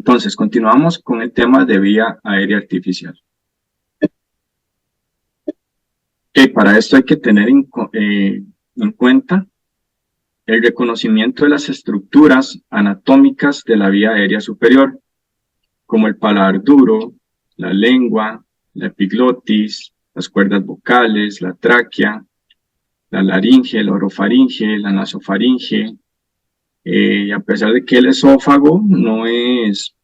Entonces, continuamos con el tema de vía aérea artificial. Para esto hay que tener en cuenta el reconocimiento de las estructuras anatómicas de la vía aérea superior, como el paladar duro, la lengua, la epiglotis, las cuerdas vocales, la tráquea, la laringe, la orofaringe, la nasofaringe. Y a pesar de que el esófago no es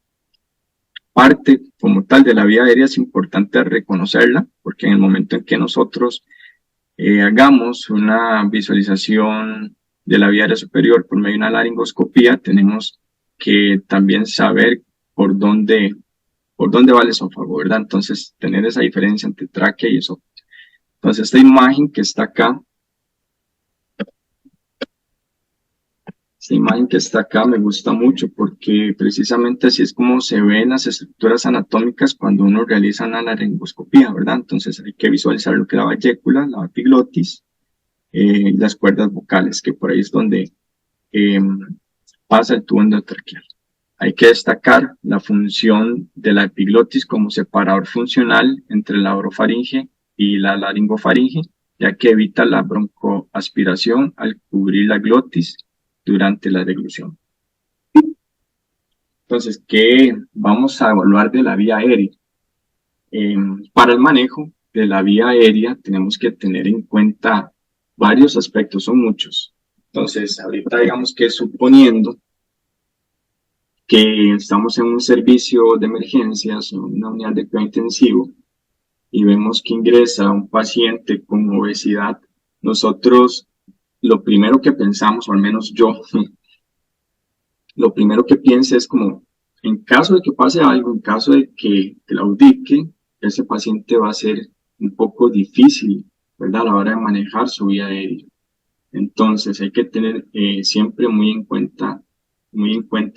parte como tal de la vía aérea, es importante reconocerla, porque en el momento en que nosotros hagamos una visualización de la vía aérea superior por medio de una laringoscopía, tenemos que también saber por dónde va el esófago, ¿verdad? Entonces, tener esa diferencia entre tráquea y esófago. Entonces, esta imagen que está acá, me gusta mucho porque precisamente así es como se ven las estructuras anatómicas cuando uno realiza una laringoscopía, ¿verdad? Entonces, hay que visualizar lo que es la vallécula, la epiglotis, las cuerdas vocales, que por ahí es donde pasa el tubo endotraqueal. Hay que destacar la función de la epiglotis como separador funcional entre la orofaringe y la laringofaringe, ya que evita la broncoaspiración al cubrir la glotis durante la deglución. Entonces, ¿qué vamos a evaluar de la vía aérea? Para el manejo de la vía aérea tenemos que tener en cuenta varios aspectos, son muchos. Entonces, ahorita digamos que suponiendo que estamos en un servicio de emergencias, en una unidad de cuidado intensivo, y vemos que ingresa un paciente con obesidad, nosotros lo primero que pensamos, o al menos yo, lo primero que pienso es como, en caso de que pase algo, en caso de que claudique, ese paciente va a ser un poco difícil, ¿verdad? A la hora de manejar su vía aérea. Entonces hay que tener siempre muy en cuenta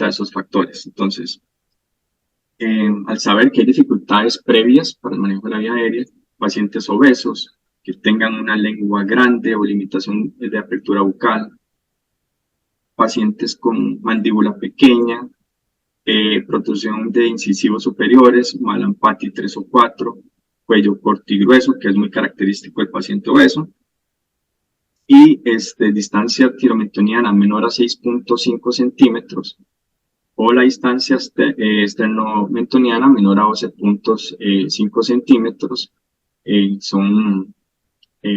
esos factores. Entonces, al saber que hay dificultades previas para el manejo de la vía aérea, pacientes obesos que tengan una lengua grande o limitación de apertura bucal, pacientes con mandíbula pequeña, protrusión de incisivos superiores, Mallampati 3 o 4, cuello corto y grueso, que es muy característico del paciente obeso, y distancia tirometoniana menor a 6.5 centímetros, o la distancia esternomentoniana menor a 12.5 centímetros, son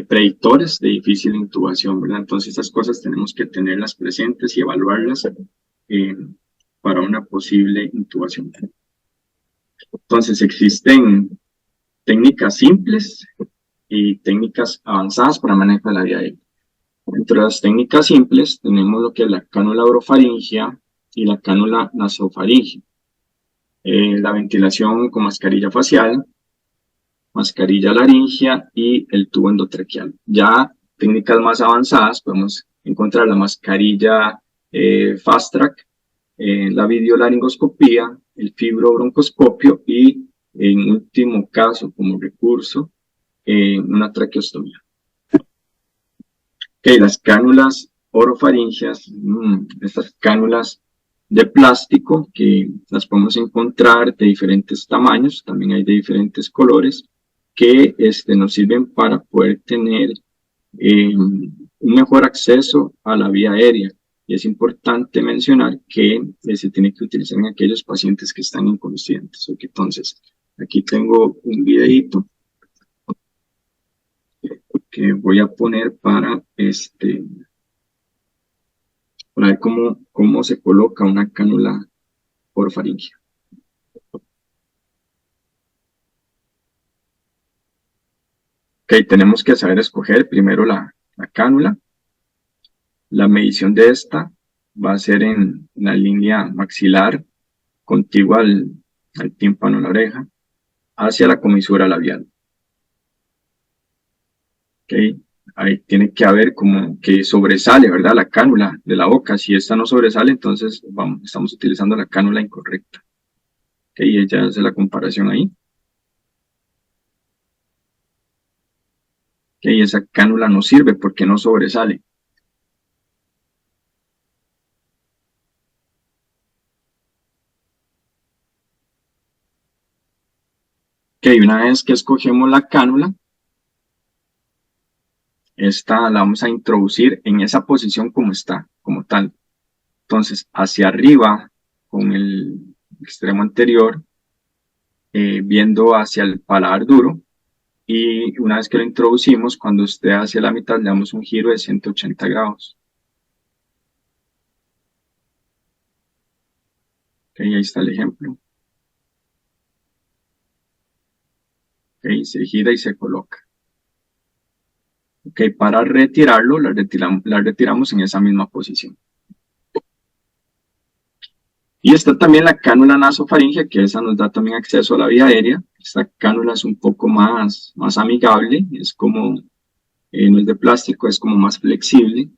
predictores de difícil intubación, ¿verdad? Entonces, estas cosas tenemos que tenerlas presentes y evaluarlas para una posible intubación. Entonces, existen técnicas simples y técnicas avanzadas para manejo de la vía aérea. Entre las técnicas simples tenemos lo que es la cánula orofaringea y la cánula nasofaringea. La ventilación con mascarilla facial, mascarilla laringea y el tubo endotraqueal. Ya técnicas más avanzadas podemos encontrar la mascarilla Fast Track, la videolaringoscopía, el fibrobroncoscopio y en último caso como recurso una traqueostomía. Las cánulas orofaringeas, estas cánulas de plástico que las podemos encontrar de diferentes tamaños, también hay de diferentes colores, que nos sirven para poder tener un mejor acceso a la vía aérea. Y es importante mencionar que se tiene que utilizar en aquellos pacientes que están inconscientes. Entonces, aquí tengo un videito que voy a poner para ver cómo se coloca una cánula orofaringea. Tenemos que saber escoger primero la cánula. La medición de esta va a ser en la línea maxilar contigua al tímpano de la oreja hacia la comisura labial. Ahí tiene que haber como que sobresale, ¿verdad? La cánula de la boca. Si esta no sobresale, entonces estamos utilizando la cánula incorrecta. Ella hace la comparación ahí. Esa cánula no sirve porque no sobresale. Una vez que escogemos la cánula, esta la vamos a introducir en esa posición como está, como tal. Entonces, hacia arriba, con el extremo anterior, viendo hacia el paladar duro, y una vez que lo introducimos, cuando esté hacia la mitad, le damos un giro de 180 grados. Ahí está el ejemplo. Se gira y se coloca. Para retirarlo, la retiramos en esa misma posición. Y está también la cánula nasofaringea, que esa nos da también acceso a la vía aérea. Esta cánula es un poco más amigable, es como, no es de plástico, es como más flexible.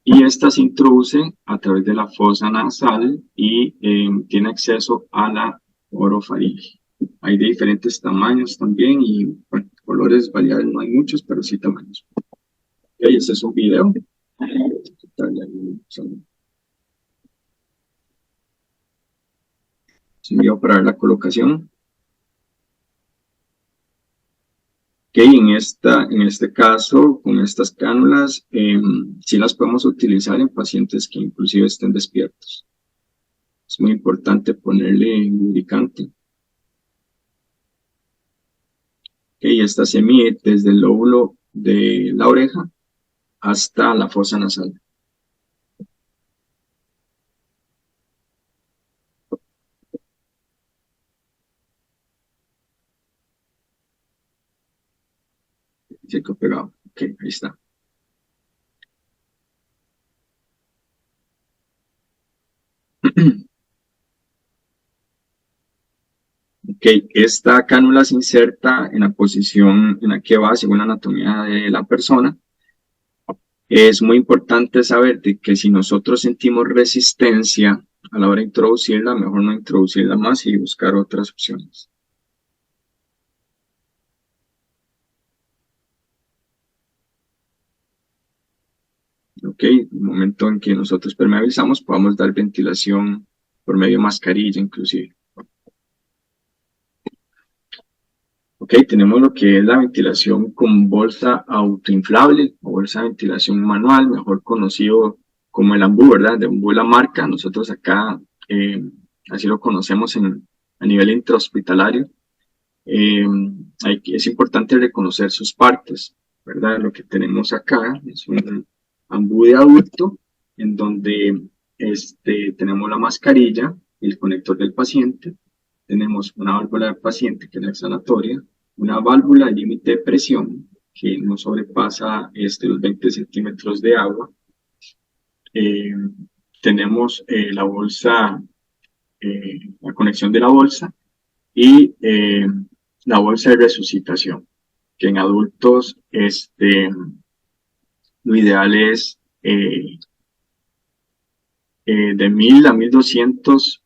Y esta se introduce a través de la fosa nasal y tiene acceso a la orofaringe. Hay de diferentes tamaños también y bueno, colores variables no hay muchos, pero sí tamaños. Este es un video. Voy para ver la colocación. En este caso, con estas cánulas, sí las podemos utilizar en pacientes que inclusive estén despiertos. Es muy importante ponerle lubricante. Esta se mide desde el lóbulo de la oreja hasta la fosa nasal. Se quedó pegado. Ahí está. Esta cánula se inserta en la posición en la que va según la anatomía de la persona. Es muy importante saber de que si nosotros sentimos resistencia a la hora de introducirla, mejor no introducirla más y buscar otras opciones. En el momento en que nosotros permeabilizamos, podamos dar ventilación por medio de mascarilla inclusive. Tenemos lo que es la ventilación con bolsa autoinflable o bolsa de ventilación manual, mejor conocido como el AMBU, ¿verdad? De AMBU la marca. Nosotros acá así lo conocemos a nivel intrahospitalario. Es importante reconocer sus partes, ¿verdad? Lo que tenemos acá es un AMBU de adulto en donde tenemos la mascarilla, el conector del paciente, tenemos una válvula del paciente que es la exhalatoria, una válvula de límite de presión que no sobrepasa los 20 centímetros de agua. Tenemos la bolsa, la conexión de la bolsa y la bolsa de resucitación, que en adultos lo ideal es de 1000 a 1200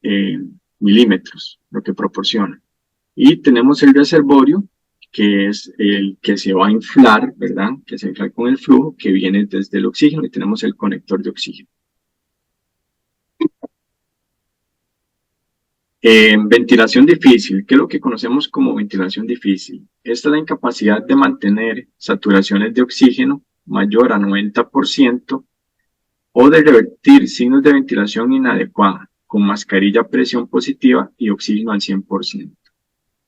milímetros, lo que proporciona. Y tenemos el reservorio, que es el que se va a inflar, ¿verdad? Que se infla con el flujo que viene desde el oxígeno y tenemos el conector de oxígeno. Ventilación difícil. ¿Qué es lo que conocemos como ventilación difícil? Esta es la incapacidad de mantener saturaciones de oxígeno mayor a 90% o de revertir signos de ventilación inadecuada con mascarilla a presión positiva y oxígeno al 100%.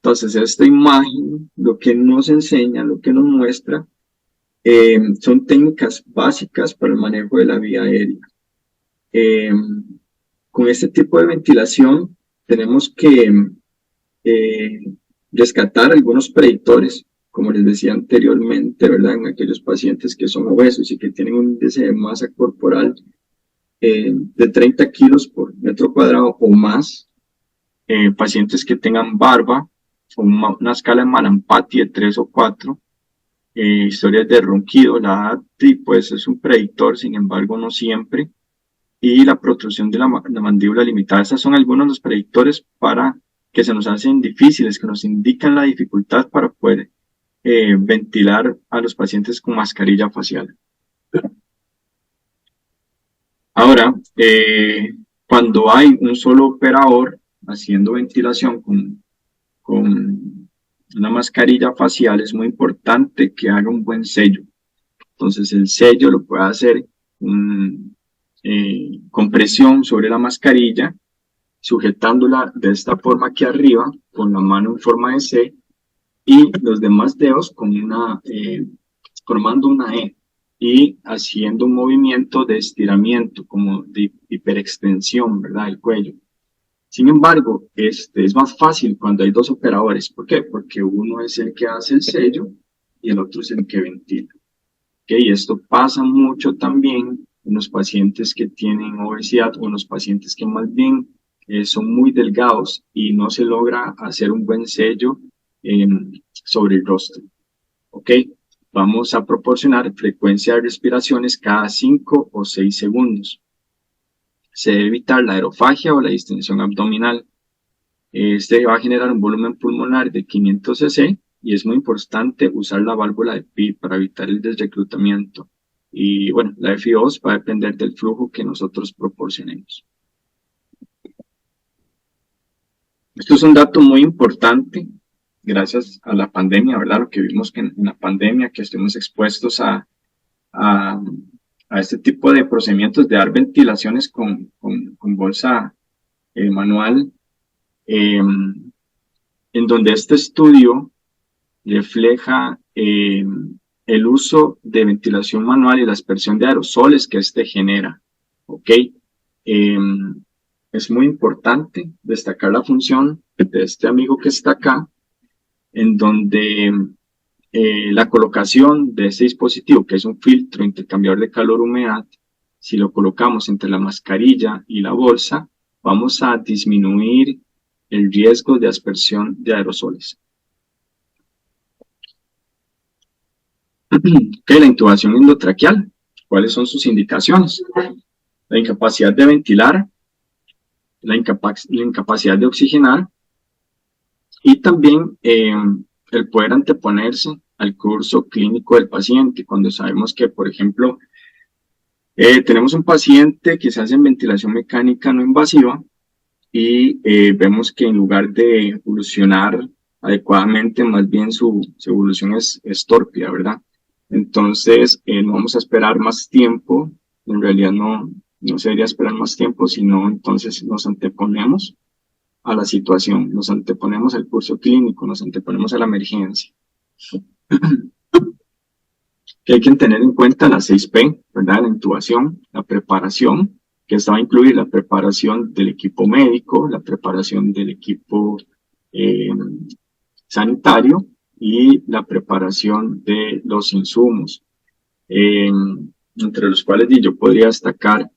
Entonces, esta imagen lo que nos enseña, lo que nos muestra, son técnicas básicas para el manejo de la vía aérea. Con este tipo de ventilación tenemos que rescatar algunos predictores, como les decía anteriormente, ¿verdad? En aquellos pacientes que son obesos y que tienen un índice de masa corporal de 30 kilos por metro cuadrado o más, pacientes que tengan barba, o una escala de Malampati de 3 o 4, historias de ronquido, la ATI pues es un predictor, sin embargo no siempre, y la protrusión de la mandíbula limitada. Estos son algunos de los predictores para que se nos hacen difíciles, que nos indican la dificultad para poder ventilar a los pacientes con mascarilla facial. Ahora, cuando hay un solo operador haciendo ventilación con una mascarilla facial es muy importante que haga un buen sello. Entonces el sello lo puede hacer con presión sobre la mascarilla, sujetándola de esta forma aquí arriba, con la mano en forma de C, y los demás dedos formando una E y haciendo un movimiento de estiramiento, como de hiperextensión, ¿verdad?, del cuello. Sin embargo, es más fácil cuando hay dos operadores. ¿Por qué? Porque uno es el que hace el sello y el otro es el que ventila. ¿Okay? Y esto pasa mucho también en los pacientes que tienen obesidad o en los pacientes que más bien son muy delgados y no se logra hacer un buen sello sobre el rostro. ¿Ok? Vamos a proporcionar frecuencia de respiraciones cada 5 o 6 segundos. Se debe evitar la aerofagia o la distensión abdominal. Este va a generar un volumen pulmonar de 500 cc y es muy importante usar la válvula de PI para evitar el desreclutamiento. Y bueno, la FO2 va a depender del flujo que nosotros proporcionemos. Esto es un dato muy importante gracias a la pandemia, ¿verdad? Lo que vimos que en la pandemia, que estuvimos expuestos a este tipo de procedimientos de dar ventilaciones con bolsa manual, en donde este estudio refleja el uso de ventilación manual y la aspersión de aerosoles que este genera. ¿Ok? Es muy importante destacar la función de este amigo que está acá, en donde la colocación de ese dispositivo, que es un filtro intercambiador de calor-humedad, si lo colocamos entre la mascarilla y la bolsa, vamos a disminuir el riesgo de aspersión de aerosoles. La intubación endotraqueal, ¿cuáles son sus indicaciones? La incapacidad de ventilar, la incapacidad de oxigenar y también el poder anteponerse al curso clínico del paciente. Cuando sabemos que, por ejemplo, tenemos un paciente que se hace en ventilación mecánica no invasiva y vemos que en lugar de evolucionar adecuadamente, más bien su evolución es torpia, ¿verdad? Entonces, no vamos a esperar más tiempo, en realidad no se debería esperar más tiempo, sino entonces nos anteponemos a la situación, nos anteponemos al curso clínico, nos anteponemos a la emergencia. Que hay que tener en cuenta las 6P, ¿verdad? La intubación, la preparación, que esta va a incluir la preparación del equipo médico, la preparación del equipo sanitario y la preparación de los insumos, entre los cuales yo podría destacar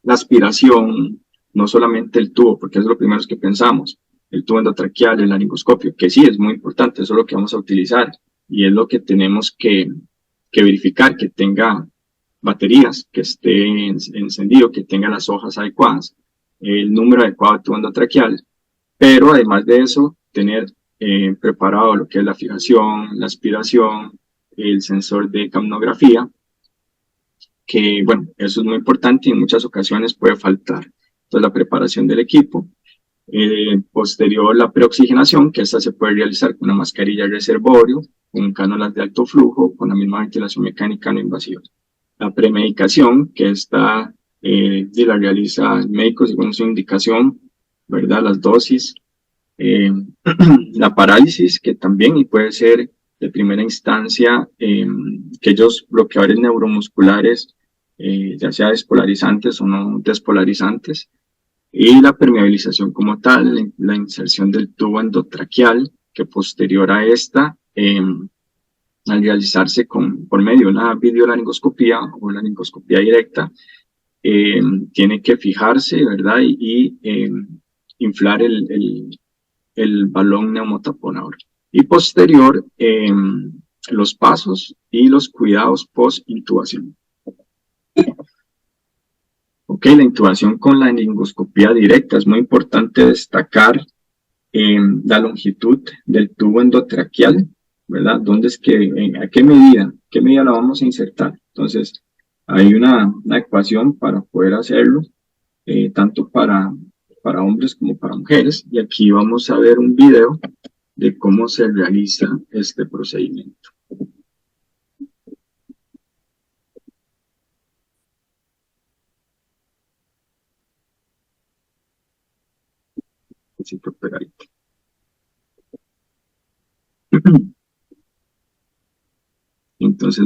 la aspiración, no solamente el tubo, porque es lo primero que pensamos, el tubo endotraqueal, el laringoscopio, que sí es muy importante, eso es lo que vamos a utilizar y es lo que tenemos que verificar, que tenga baterías, que esté encendido, que tenga las hojas adecuadas, el número adecuado de tubo endotraqueal, pero además de eso, tener preparado lo que es la fijación, la aspiración, el sensor de capnografía, que bueno, eso es muy importante y en muchas ocasiones puede faltar. Entonces la preparación del equipo, posterior la preoxigenación, que esta se puede realizar con una mascarilla reservorio, con cánulas de alto flujo, con la misma ventilación mecánica no invasiva. La premedicación, que esta la realiza el médico según su indicación, ¿verdad? Las dosis. La parálisis, que también y puede ser de primera instancia aquellos bloqueadores neuromusculares, ya sea despolarizantes o no despolarizantes, y la permeabilización como tal, la inserción del tubo endotraqueal, que posterior a esta, al realizarse por medio de una videolaringoscopía o laringoscopía directa, tiene que fijarse, ¿verdad? Y inflar el balón neumotaponador. Y posterior, los pasos y los cuidados post-intubación. Ok, la intubación con la laringoscopía directa. Es muy importante destacar la longitud del tubo endotraqueal, ¿verdad? ¿Dónde es que, a qué medida la vamos a insertar? Entonces, hay una ecuación para poder hacerlo, tanto para para hombres como para mujeres, y aquí vamos a ver un video de cómo se realiza este procedimiento. Necesito pegadito. Entonces,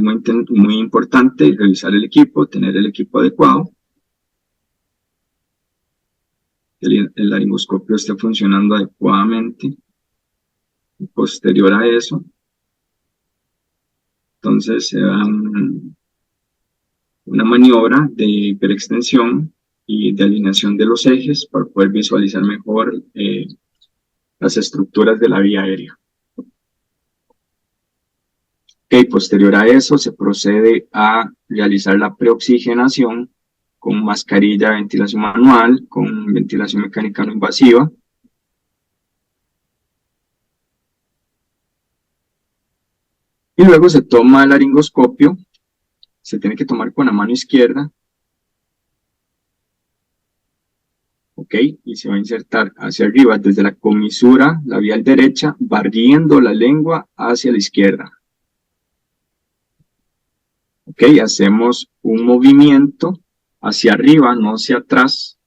muy importante revisar el equipo, tener el equipo adecuado, el laringoscopio esté funcionando adecuadamente. Posterior a eso, entonces se da una maniobra de hiperextensión y de alineación de los ejes para poder visualizar mejor las estructuras de la vía aérea. Okay, posterior a eso se procede a realizar la preoxigenación con mascarilla de ventilación manual, con ventilación mecánica no invasiva. Y luego se toma el laringoscopio, se tiene que tomar con la mano izquierda. Ok, y se va a insertar hacia arriba desde la comisura labial derecha, barriendo la lengua hacia la izquierda. Ok, hacemos un movimiento hacia arriba, no hacia atrás,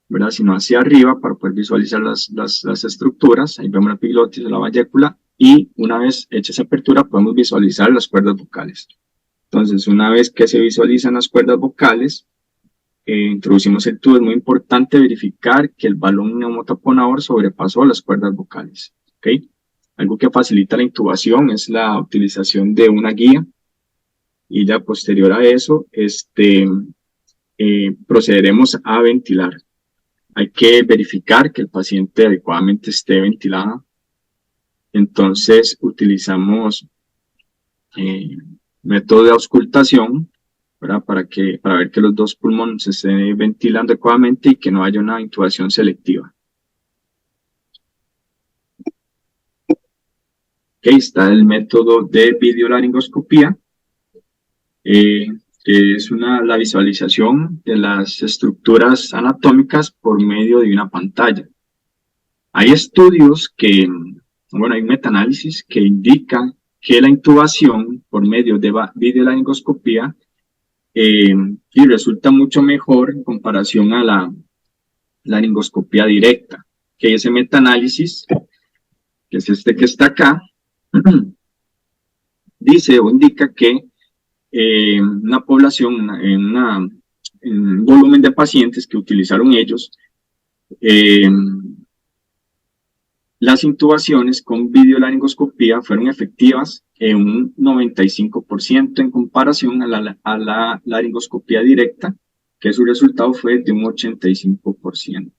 ¿verdad? Sino hacia arriba para poder visualizar las estructuras. Ahí vemos la epiglotis, la vallécula, y una vez hecha esa apertura podemos visualizar las cuerdas vocales. Entonces, una vez que se visualizan las cuerdas vocales, introducimos el tubo. Es muy importante verificar que el balón neumotaponador sobrepasó las cuerdas vocales. ¿Okay? Algo que facilita la intubación es la utilización de una guía, y ya posterior a eso procederemos a ventilar. Hay que verificar que el paciente adecuadamente esté ventilado. Entonces utilizamos método de auscultación, ¿verdad? Para ver que los dos pulmones se estén ventilando adecuadamente y que no haya una intubación selectiva. Okay, está el método de videolaringoscopía, que es la visualización de las estructuras anatómicas por medio de una pantalla. Hay estudios hay metaanálisis que indican que la intubación por medio de videolaringoscopía y resulta mucho mejor en comparación a la laringoscopía directa. Que ese metaanálisis, que es este que está acá, dice o indica que una población, en un volumen de pacientes que utilizaron ellos, las intubaciones con videolaringoscopía fueron efectivas en un 95% en comparación a la laringoscopía directa, que su resultado fue de un 85%.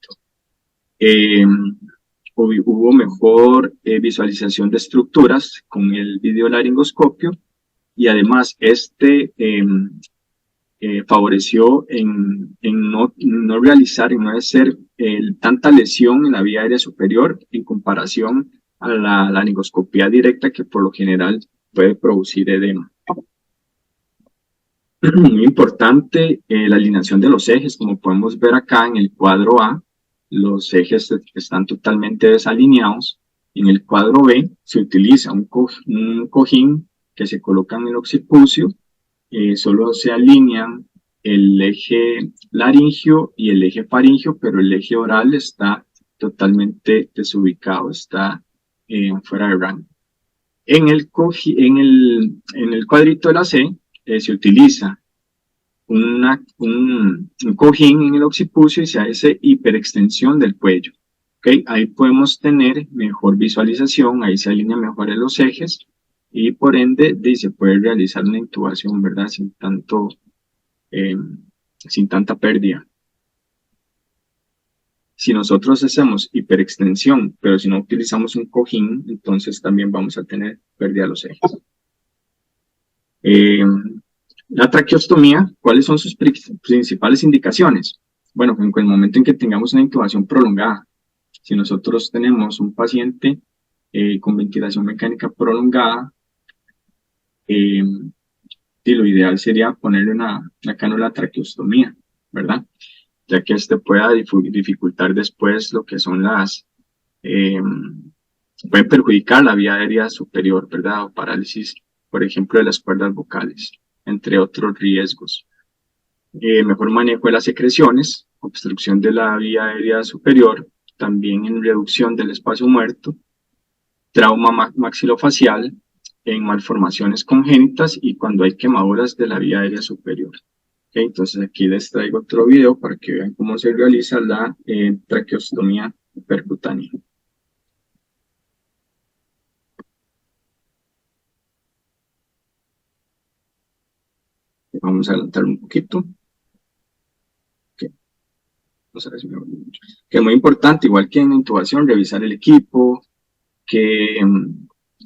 Hubo mejor visualización de estructuras con el videolaringoscopio, y además favoreció en no realizar, en no hacer tanta lesión en la vía aérea superior en comparación a la laringoscopía directa, que por lo general puede producir edema. Muy importante la alineación de los ejes. Como podemos ver acá en el cuadro A, los ejes están totalmente desalineados. En el cuadro B se utiliza un cojín que se coloca en el occipucio. Solo se alinean el eje laringio y el eje faringio, pero el eje oral está totalmente desubicado, está fuera de rango. En el cuadrito de la C se utiliza un cojín en el occipucio y se hace hiperextensión del cuello. ¿Okay? Ahí podemos tener mejor visualización, ahí se alinean mejor los ejes, y por ende se puede realizar una intubación, ¿verdad? Sin tanta pérdida. Si nosotros hacemos hiperextensión, pero si no utilizamos un cojín, entonces también vamos a tener pérdida de los ejes. La traqueostomía, ¿cuáles son sus principales indicaciones? Bueno, en el momento en que tengamos una intubación prolongada, si nosotros tenemos un paciente con ventilación mecánica prolongada, y lo ideal sería ponerle una cánula traqueostomía, ¿verdad? ya que este pueda dificultar después lo que son pueden perjudicar la vía aérea superior, ¿verdad? O parálisis, por ejemplo, de las cuerdas vocales, entre otros riesgos. Mejor manejo de las secreciones, obstrucción de la vía aérea superior, también en reducción del espacio muerto, trauma maxilofacial, en malformaciones congénitas y cuando hay quemaduras de la vía aérea superior. Okay, entonces aquí les traigo otro video para que vean cómo se realiza la traqueostomía percutánea. Vamos a adelantar un poquito. Okay. Vamos a ver si me voy mucho. Que es muy importante, igual que en intubación, revisar el equipo, que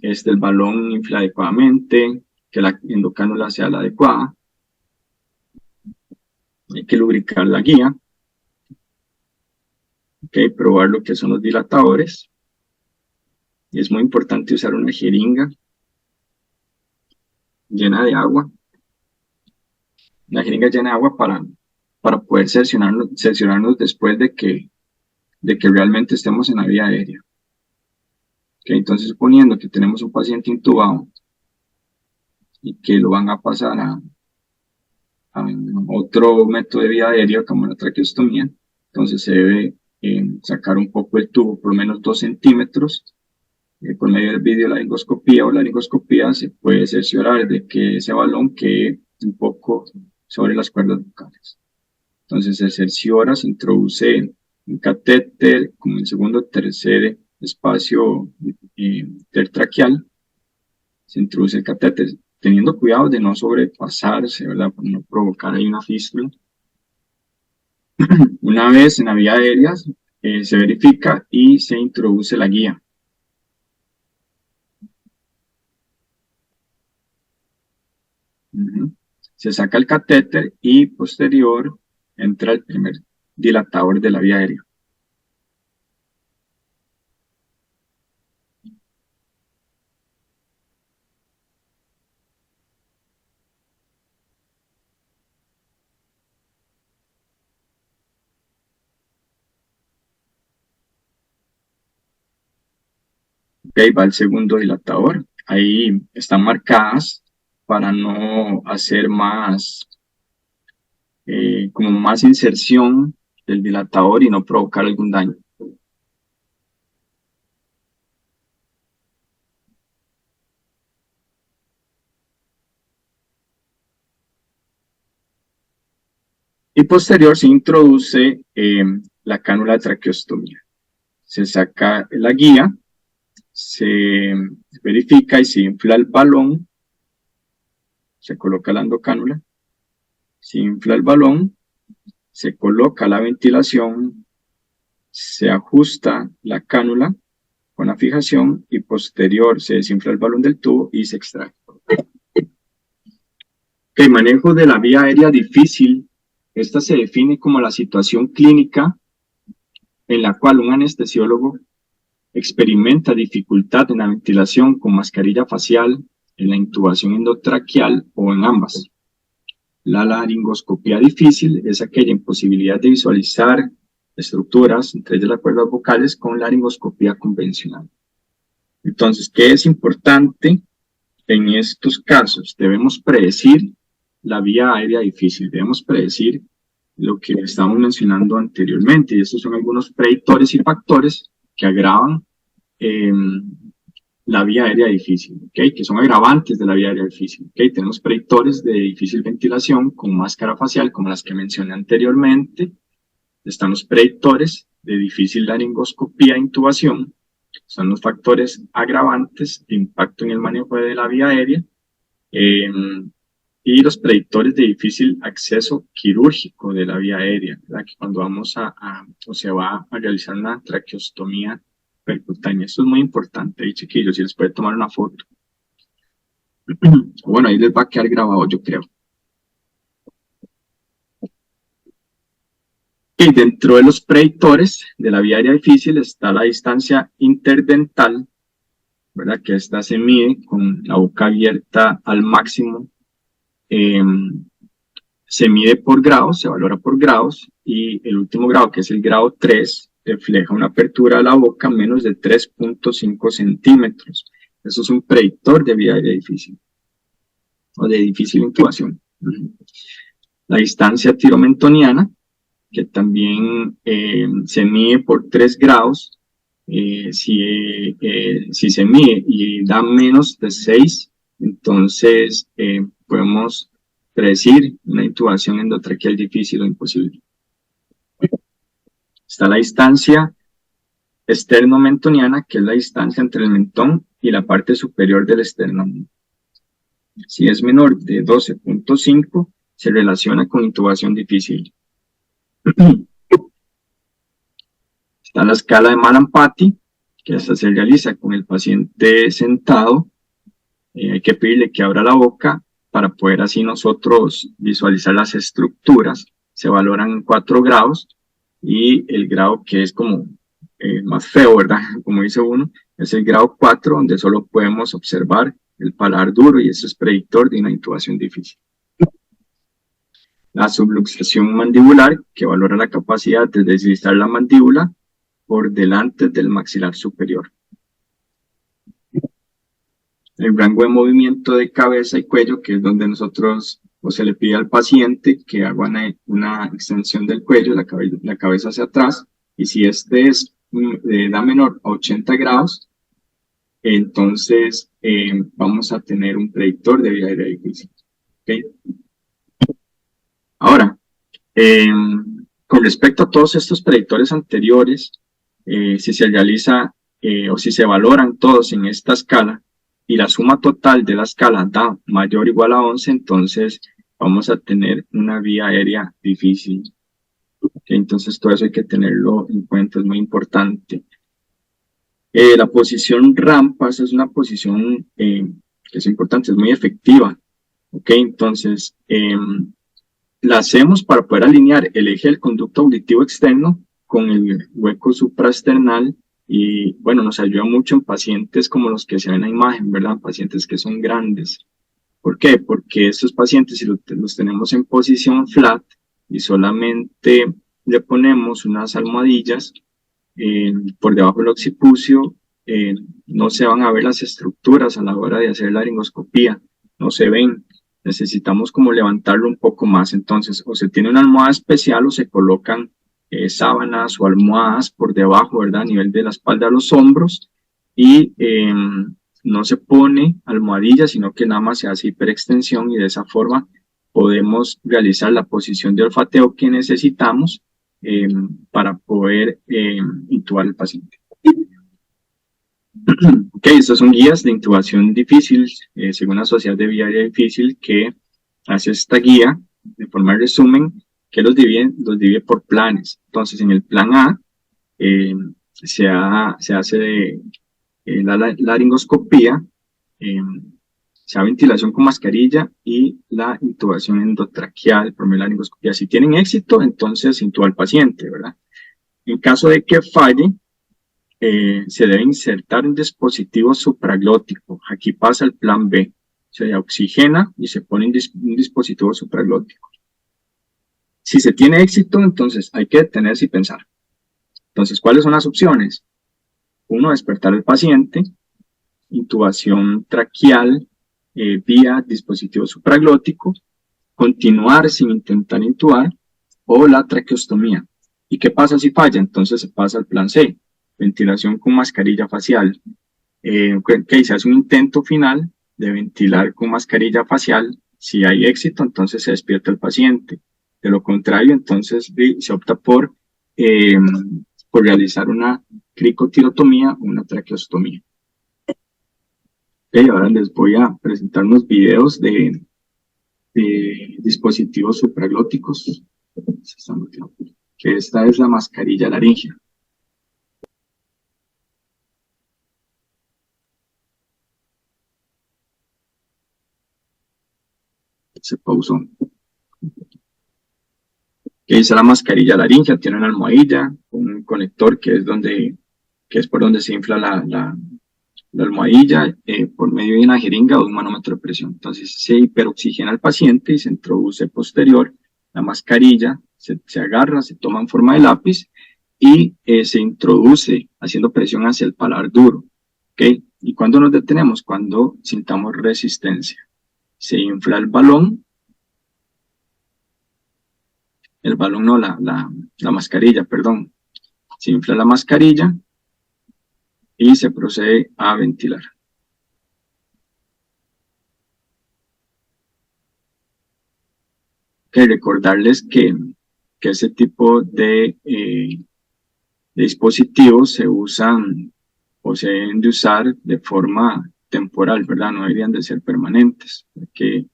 el balón infle adecuadamente, que la endocánula sea la adecuada. Hay que lubricar la guía. Okay, probar lo que son los dilatadores. Y es muy importante usar una jeringa llena de agua. Una jeringa llena de agua para poder cerciorarnos después de que realmente estemos en la vía aérea. Okay, entonces, suponiendo que tenemos un paciente intubado y que lo van a pasar a otro método de vía aérea como la traqueostomía, entonces se debe sacar un poco el tubo, por lo menos 2 centímetros, por medio del videolaringoscopía o laringoscopía se puede cerciorar de que ese balón quede un poco sobre las cuerdas vocales. Entonces se cerciora, se introduce un catéter como el segundo o tercer espacio intertraqueal, se introduce el catéter, teniendo cuidado de no sobrepasarse, ¿verdad? Para no provocar ahí una fístula. Una vez en la vía aérea se verifica y se introduce la guía. Se saca el catéter y posterior entra el primer dilatador de la vía aérea. Ok, va el segundo dilatador. Ahí están marcadas para no hacer como más inserción del dilatador y no provocar algún daño. Y posterior se introduce la cánula de traqueostomía. Se saca la guía, se verifica y se infla el balón, se coloca la endocánula, se infla el balón, se coloca la ventilación, se ajusta la cánula con la fijación y posterior se desinfla el balón del tubo y se extrae. El manejo de la vía aérea difícil, esta se define como la situación clínica en la cual un anestesiólogo experimenta dificultad en la ventilación con mascarilla facial, en la intubación endotraqueal o en ambas. La laringoscopía difícil es aquella imposibilidad de visualizar estructuras, entre ellas las cuerdas vocales, con laringoscopía convencional. Entonces, ¿qué es importante en estos casos? Debemos predecir la vía aérea difícil, debemos predecir lo que estamos mencionando anteriormente, y estos son algunos predictores y factores que agravan la vía aérea difícil, ¿okay? Que son agravantes de la vía aérea difícil. ¿Okay? Tenemos predictores de difícil ventilación con máscara facial, como las que mencioné anteriormente. Están los predictores de difícil laringoscopía e intubación. Son los factores agravantes de impacto en el manejo de la vía aérea. Y los predictores de difícil acceso quirúrgico de la vía aérea, ¿verdad? Que cuando vamos o se va a realizar una traqueostomía percutánea. Esto es muy importante, ahí chiquillos, si les puede tomar una foto. Bueno, ahí les va a quedar grabado, yo creo. Y dentro de los predictores de la vía aérea difícil está la distancia interdental, ¿verdad? Que esta se mide con la boca abierta al máximo se mide por grados, se valora por grados, y el último grado, que es el grado 3, refleja una apertura de la boca menos de 3.5 centímetros. Eso es un predictor de vía aérea difícil o de difícil intubación. La distancia tiromentoniana, que también se mide por 3 grados. Si se mide y da menos de 6, entonces podemos predecir una intubación endotraqueal difícil o imposible. Está la distancia esternomentoniana, que es la distancia entre el mentón y la parte superior del esternón. Si es menor de 12.5, se relaciona con intubación difícil. Está la escala de Mallampati, que esta se realiza con el paciente sentado. Hay que pedirle que abra la boca para poder así nosotros visualizar las estructuras. Se valoran en 4 grados, y el grado que es como más feo, ¿verdad? Como dice uno, es el grado 4, donde solo podemos observar el paladar duro, y eso es predictor de una intubación difícil. La subluxación mandibular, que valora la capacidad de deslizar la mandíbula por delante del maxilar superior. El rango de movimiento de cabeza y cuello, que es donde nosotros, o se le pide al paciente que haga una extensión del cuello, la cabeza hacia atrás, y si este es de edad menor a 80 grados, entonces vamos a tener un predictor de vía aérea difícil. ¿Okay? Ahora, con respecto a todos estos predictores anteriores, si se realiza o si se valoran todos en esta escala, y la suma total de la escala da mayor o igual a 11, entonces vamos a tener una vía aérea difícil. ¿Okay? Entonces todo eso hay que tenerlo en cuenta, es muy importante. La posición rampa, esa es una posición que es importante, es muy efectiva. ¿Okay? Entonces, la hacemos para poder alinear el eje del conducto auditivo externo con el hueco supraesternal, y bueno, nos ayuda mucho en pacientes como los que se ven en la imagen, ¿verdad? Pacientes que son grandes. ¿Por qué? Porque estos pacientes, si los tenemos en posición flat y solamente le ponemos unas almohadillas por debajo del occipucio, no se van a ver las estructuras a la hora de hacer la laringoscopía, no se ven. Necesitamos como levantarlo un poco más. Entonces, o se tiene una almohada especial, o se colocan sábanas o almohadas por debajo, ¿verdad? A nivel de la espalda a los hombros, y no se pone almohadilla, sino que nada más se hace hiperextensión, y de esa forma podemos realizar la posición de olfateo que necesitamos para poder intubar al paciente. Ok, estas son guías de intubación difícil, según la Sociedad de Vía Aérea Difícil, que hace esta guía de forma de resumen, que los divide por planes. Entonces, en el plan A se hace la laringoscopía, se hace ventilación con mascarilla y la intubación endotraqueal, por medio de laringoscopía. Si tienen éxito, entonces intuba al paciente, ¿verdad? En caso de que falle, se debe insertar un dispositivo supraglótico. Aquí pasa el plan B. Se oxigena y se pone un dispositivo supraglótico. Si se tiene éxito, entonces hay que detenerse y pensar. Entonces, ¿cuáles son las opciones? 1, despertar al paciente, intubación traqueal vía dispositivo supraglótico, continuar sin intentar intubar, o la traqueostomía. ¿Y qué pasa si falla? Entonces se pasa al plan C, ventilación con mascarilla facial. Que se hace un intento final de ventilar con mascarilla facial. Si hay éxito, entonces se despierta el paciente. De lo contrario, entonces se opta por realizar una cricotirotomía o una traqueostomía. Okay, ahora les voy a presentar unos videos de dispositivos supraglóticos. Que esta es la mascarilla laringea. Se pausó. Que dice la mascarilla laringea, tiene una almohadilla, un conector que es por donde se infla la almohadilla por medio de una jeringa o un manómetro de presión. Entonces se hiperoxigena al paciente y se introduce posterior la mascarilla, se agarra, se toma en forma de lápiz y se introduce haciendo presión hacia el paladar duro. ¿Okay? ¿Y cuando nos detenemos? Cuando sintamos resistencia. Se infla el balón no, la mascarilla, perdón. Se infla la mascarilla y se procede a ventilar. Que recordarles que ese tipo de dispositivos se usan o se deben de usar de forma temporal, ¿verdad? No deberían de ser permanentes, porque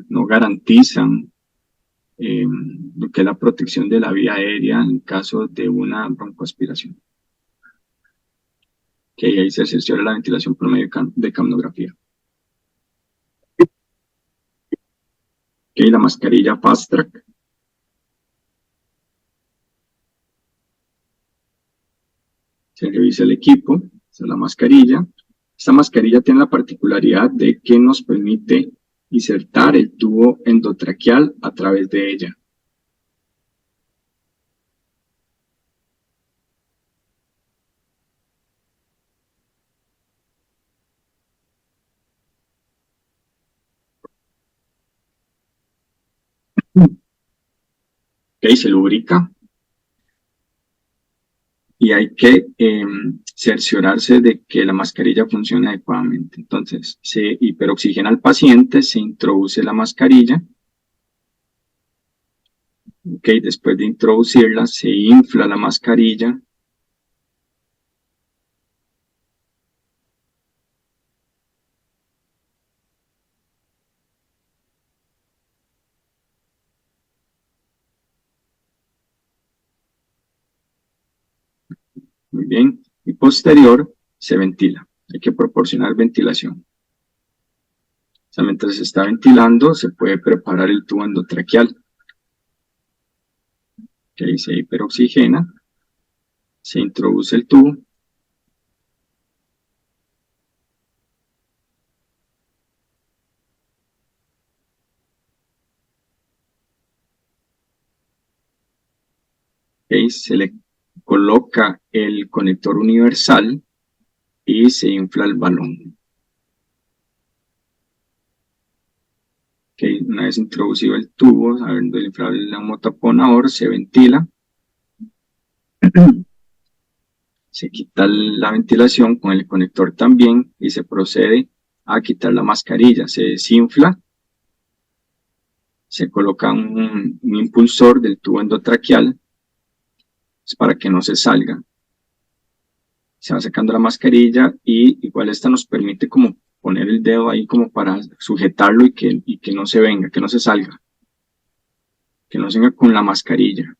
no garantizan lo que es la protección de la vía aérea en caso de una broncoaspiración. Que ahí se cerciora la ventilación por medio de capnografía. Que la mascarilla Fast Track. Se revisa el equipo, esa es la mascarilla. Esta mascarilla tiene la particularidad de que nos permite insertar el tubo endotraqueal a través de ella. Okay, se lubrica y hay que cerciorarse de que la mascarilla funcione adecuadamente. Entonces, se hiperoxigena al paciente, se introduce la mascarilla. Okay, después de introducirla, se infla la mascarilla. Muy bien. Y posterior, se ventila. Hay que proporcionar ventilación. O sea, mientras se está ventilando, se puede preparar el tubo endotraqueal. Que ahí se hiperoxigena, se introduce el tubo. Okay, se le coloca el conector universal y se infla el balón. Okay, una vez introducido el tubo, habiendo inflado el neumotaponador, se ventila. Se quita la ventilación con el conector también y se procede a quitar la mascarilla. Se desinfla, se coloca un impulsor del tubo endotraqueal para que no se salga. Se va sacando la mascarilla y igual esta nos permite como poner el dedo ahí como para sujetarlo y que no se venga, que no se salga, que no se venga con la mascarilla.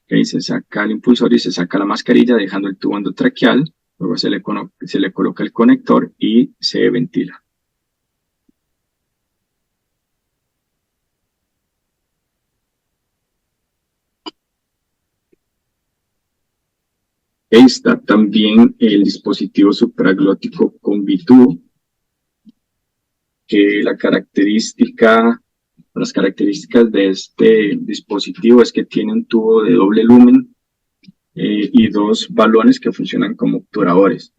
Okay, se saca el impulsor y se saca la mascarilla dejando el tubo endotraqueal, luego se le coloca el conector y se ventila. Está también el dispositivo supraglótico con bitubo, que las características de este dispositivo es que tiene un tubo de doble lumen y dos balones que funcionan como obturadores.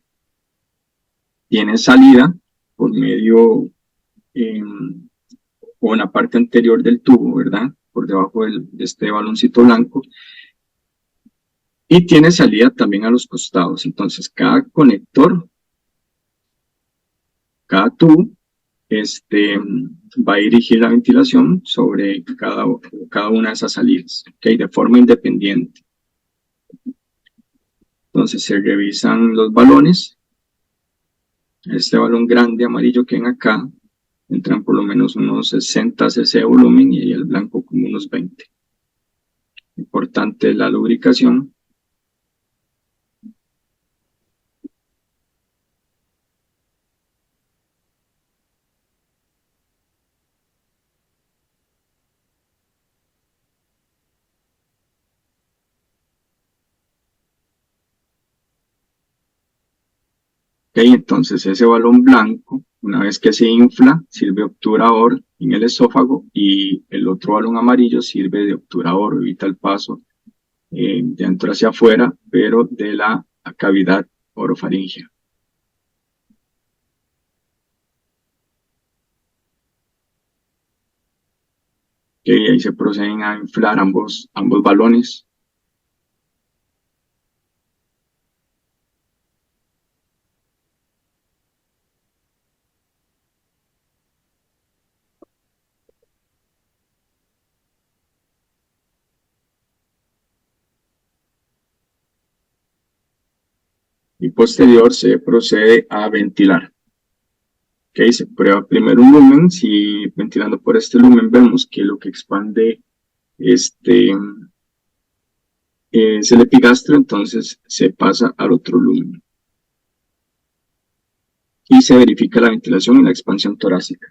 Tiene salida por medio o en la parte anterior del tubo, ¿verdad? Por debajo de este baloncito blanco. Y tiene salida también a los costados. Entonces, cada conector, cada tubo, va a dirigir la ventilación sobre cada una de esas salidas, ¿okay? De forma independiente. Entonces se revisan los balones. Este balón grande amarillo que ven acá, entran por lo menos unos 60 cc de volumen y el blanco como unos 20. Importante la lubricación. Entonces ese balón blanco, una vez que se infla, sirve de obturador en el esófago, y el otro balón amarillo sirve de obturador, evita el paso de adentro hacia afuera, pero de la cavidad orofaringea. Ahí se proceden a inflar ambos balones. Y posterior se procede a ventilar. Se prueba primero un lumen. Si ventilando por este lumen vemos que lo que expande es el epigastro, entonces se pasa al otro lumen y se verifica la ventilación y la expansión torácica.